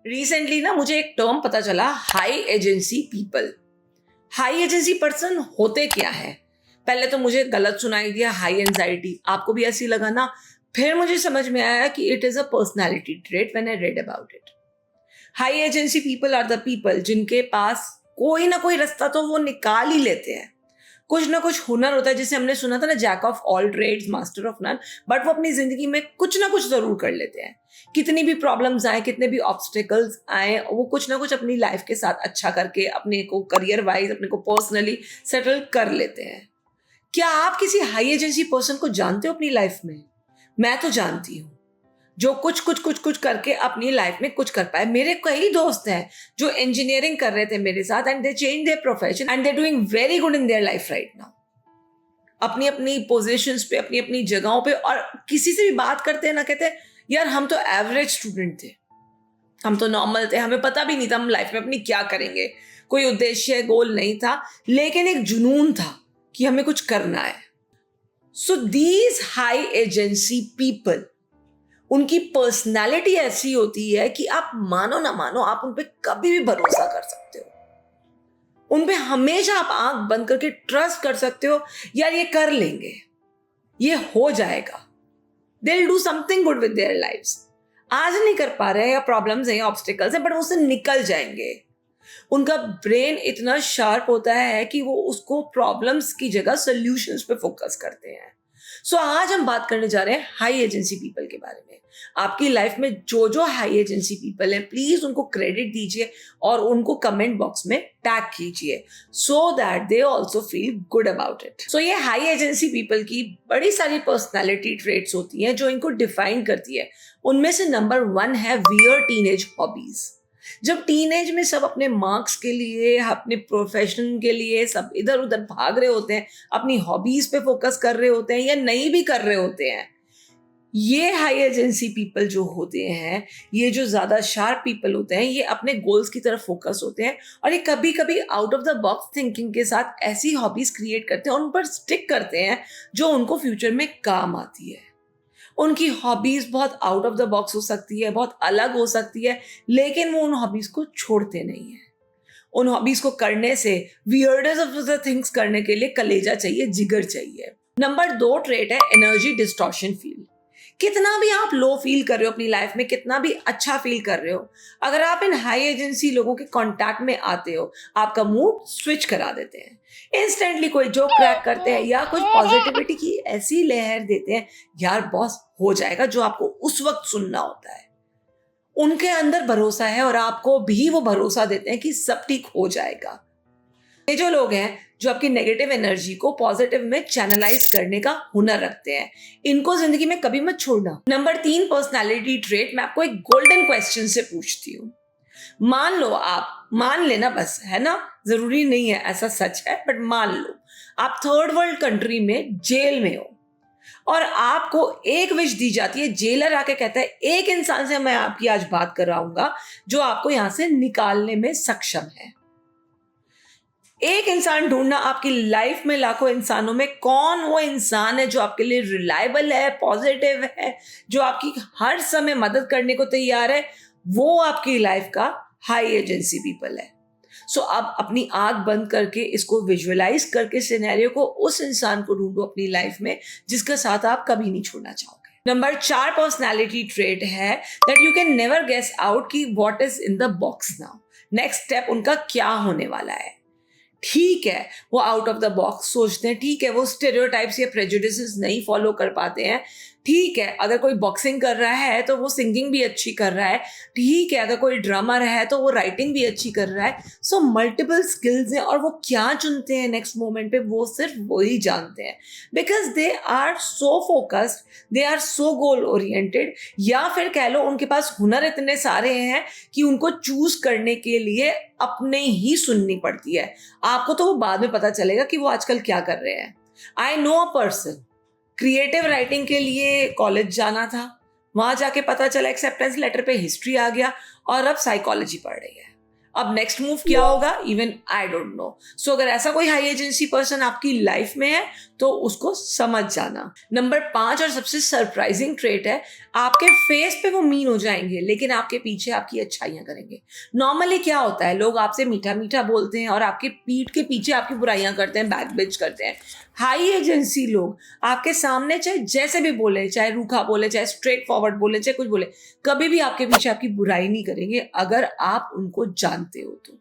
Recently ना मुझे एक टर्म पता चला, high agency people. High agency person होते क्या है? पहले तो मुझे गलत सुनाई दिया, हाई एंजाइटी। आपको भी ऐसी लगा ना? फिर मुझे समझ में आया कि it is a personality trait when I read about it. High agency people are the people जिनके पास कोई ना कोई रास्ता तो वो निकाल ही लेते हैं। कुछ ना कुछ हुनर होता है, जिसे हमने सुना था ना, jack of all trades master of none. But वो अपनी जिंदगी में कुछ ना कुछ जरूर कर लेते हैं। कितनी भी प्रॉब्लम्स आए, कितने भी ऑब्स्टिकल्स आए, वो कुछ ना कुछ अपनी लाइफ के साथ अच्छा करके अपने को करियर वाइज, अपने को पर्सनली सेटल कर लेते हैं। क्या आप किसी हाई एजेंसी पर्सन को जानते हो अपनी लाइफ में? मैं तो जानती हूँ, जो कुछ कुछ कुछ कुछ करके अपनी लाइफ में कुछ कर पाए। मेरे कई दोस्त हैं जो इंजीनियरिंग कर रहे थे मेरे साथ, and they change their profession and they doing very good in their life right now. अपनी अपनी पोजीशंस पे, अपनी अपनी जगहों पे। और किसी से भी बात करते हैं ना, कहते हैं यार हम तो एवरेज स्टूडेंट थे, हम तो नॉर्मल थे, हमें पता भी नहीं था हम लाइफ में अपनी क्या करेंगे, कोई उद्देश्य गोल नहीं था, लेकिन एक जुनून था कि हमें कुछ करना है। So these high agency people, उनकी पर्सनालिटी ऐसी होती है कि आप मानो ना मानो, आप उन पे कभी भी भरोसा कर सकते हो। उन पे हमेशा आप आंख बंद करके ट्रस्ट कर सकते हो, यार ये कर लेंगे, ये हो जाएगा, they will do something good with their lives. आज नहीं कर पा रहे हैं, या प्रॉब्लम्स हैं या ऑब्स्टिकल्स हैं, बट उससे निकल जाएंगे। उनका ब्रेन इतना शार्प होता है कि वो उसको प्रॉब्लम्स की जगह सॉल्यूशंस पे फोकस करते हैं। सो आज हम बात करने जा रहे हैं हाई एजेंसी पीपल के बारे में। आपकी लाइफ में जो जो हाई एजेंसी पीपल हैं, प्लीज उनको क्रेडिट दीजिए और उनको कमेंट बॉक्स में टैग कीजिए, so that they also feel good about it. So ये हाई एजेंसी पीपल की बड़ी सारी पर्सनैलिटी ट्रेट्स होती हैं जो इनको डिफाइन करती है। उनमें से नंबर 1 है वियर्ड टीनेज हॉबीज। जब टीनेज में सब अपने मार्क्स के लिए, अपने प्रोफेशन के लिए सब इधर उधर भाग रहे होते हैं, अपनी हॉबीज पे फोकस कर रहे होते हैं या नहीं भी कर रहे होते हैं, ये हाई एजेंसी पीपल जो होते हैं, ये जो ज्यादा शार्प पीपल होते हैं, ये अपने गोल्स की तरफ फोकस होते हैं और ये कभी कभी out of the box thinking के साथ ऐसी हॉबीज क्रिएट करते हैं और उन पर स्टिक करते हैं जो उनको फ्यूचर में काम आती है। उनकी हॉबीज बहुत आउट ऑफ द बॉक्स हो सकती है, बहुत अलग हो सकती है, लेकिन वो उन हॉबीज को छोड़ते नहीं है। उन हॉबीज को करने से, वियर्डेस्ट ऑफ द थिंग्स करने के लिए कलेजा चाहिए, जिगर चाहिए। नंबर 2 ट्रेट है एनर्जी डिस्टॉर्शन फील। कितना भी आप लो फील कर रहे हो अपनी लाइफ में, कितना भी अच्छा फील कर रहे हो, अगर आप इन हाई एजेंसी लोगों के कांटेक्ट में आते हो, आपका मूड स्विच करा देते हैं। इंस्टेंटली कोई जोक क्रैक करते हैं या कुछ पॉजिटिविटी की ऐसी लहर देते हैं, यार बॉस हो जाएगा, जो आपको उस वक्त सुनना होता है। उनके अंदर भरोसा है और आपको भी वो भरोसा देते हैं कि सब ठीक हो जाएगा। ये जो लोग हैं जो आपकी नेगेटिव एनर्जी को पॉजिटिव में चैनलाइज करने का हुनर रखते हैं, इनको जिंदगी में कभी मत छोड़ना। नंबर 3 पर्सनालिटी ट्रेट, मैं आपको एक गोल्डन क्वेश्चन से पूछती हूँ। मान लो, आप मान लेना बस, है ना, जरूरी नहीं है ऐसा सच है, बट मान लो आप थर्ड वर्ल्ड कंट्री में जेल में हो और आपको एक विश दी जाती है। जेलर आके कहता है एक इंसान से मैं आपकी आज बात कराऊंगा जो आपको यहां से निकालने में सक्षम है। एक इंसान ढूंढना। आपकी लाइफ में लाखों इंसानों में कौन वो इंसान है जो आपके लिए रिलायबल है, पॉजिटिव है, जो आपकी हर समय मदद करने को तैयार है? वो आपकी लाइफ का हाई एजेंसी पीपल है। सो अब अपनी आंख बंद करके इसको विजुअलाइज करके सिनेरियो को, उस इंसान को ढूंढो अपनी लाइफ में जिसका साथ आप कभी नहीं छोड़ना चाहोगे। नंबर 4 पर्सनैलिटी ट्रेट है that you can never guess out कि what is in the box now. Next step उनका क्या होने वाला है। ठीक है, वो आउट ऑफ द बॉक्स सोचते हैं, ठीक है, वो स्टेरियोटाइप्स या प्रेजुडिसेस नहीं फॉलो कर पाते हैं, ठीक है, अगर कोई बॉक्सिंग कर रहा है तो वो सिंगिंग भी अच्छी कर रहा है, ठीक है, अगर कोई ड्रामर है तो वो राइटिंग भी अच्छी कर रहा है। सो मल्टीपल स्किल्स हैं और वो क्या चुनते हैं नेक्स्ट मोमेंट पे, वो सिर्फ वही जानते हैं, because they are so focused, they are so goal oriented, या फिर कह लो उनके पास हुनर इतने सारे हैं कि उनको चूज करने के लिए अपने ही सुननी पड़ती है। आपको तो वो बाद में पता चलेगा कि वो आजकल क्या कर रहे हैं। I know a person, creative writing के लिए कॉलेज जाना था, वहां जाके पता चला एक्सेप्टेंस लेटर पे हिस्ट्री आ गया और अब साइकोलॉजी पढ़ रही है। अब नेक्स्ट मूव क्या होगा इवन आई डोंट नो। सो अगर ऐसा कोई हाई एजेंसी पर्सन आपकी लाइफ में है तो उसको समझ जाना। नंबर 5 और सबसे सरप्राइजिंग ट्रेट है, आपके फेस पे वो मीन हो जाएंगे लेकिन आपके पीछे आपकी अच्छाइयां करेंगे। नॉर्मली क्या होता है, लोग आपसे मीठा मीठा बोलते हैं और आपके पीठ के पीछे आपकी बुराइयां करते हैं, बैक बेंच करते हैं। हाई एजेंसी लोग आपके सामने चाहे जैसे भी बोले, चाहे रूखा बोले, चाहे स्ट्रेट फॉरवर्ड बोले, चाहे कुछ बोले, कभी भी आपके पीछे आपकी बुराई नहीं करेंगे अगर आप उनको जानते हो तो।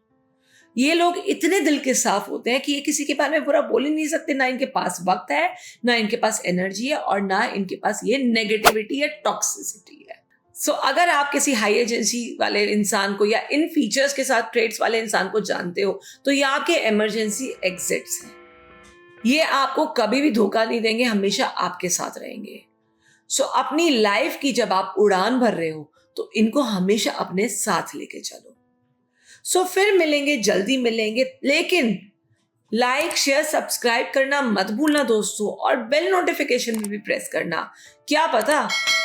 ये लोग इतने दिल के साफ होते हैं कि ये किसी के बारे में बुरा बोल ही नहीं सकते। ना इनके पास वक्त है, ना इनके पास एनर्जी है, और ना इनके पास ये नेगेटिविटी है, टॉक्सिसिटी है। सो अगर आप किसी हाई एजेंसी वाले इंसान को या इन फीचर्स के साथ ट्रेड्स वाले इंसान को जानते हो तो ये आपके इमरजेंसी एग्जिट्स हैं। ये आपको कभी भी धोखा नहीं देंगे, हमेशा आपके साथ रहेंगे। सो अपनी लाइफ की जब आप उड़ान भर रहे हो तो इनको हमेशा अपने साथ लेके चलो। सो फिर मिलेंगे, जल्दी मिलेंगे, लेकिन लाइक शेयर सब्सक्राइब करना मत भूलना दोस्तों, और बेल नोटिफिकेशन भी प्रेस करना। क्या पता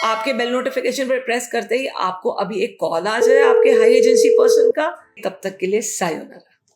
आपके बेल नोटिफिकेशन पर प्रेस करते ही आपको अभी एक कॉल आ जाए आपके हाई एजेंसी पर्सन का। तब तक के लिए सायोनारा।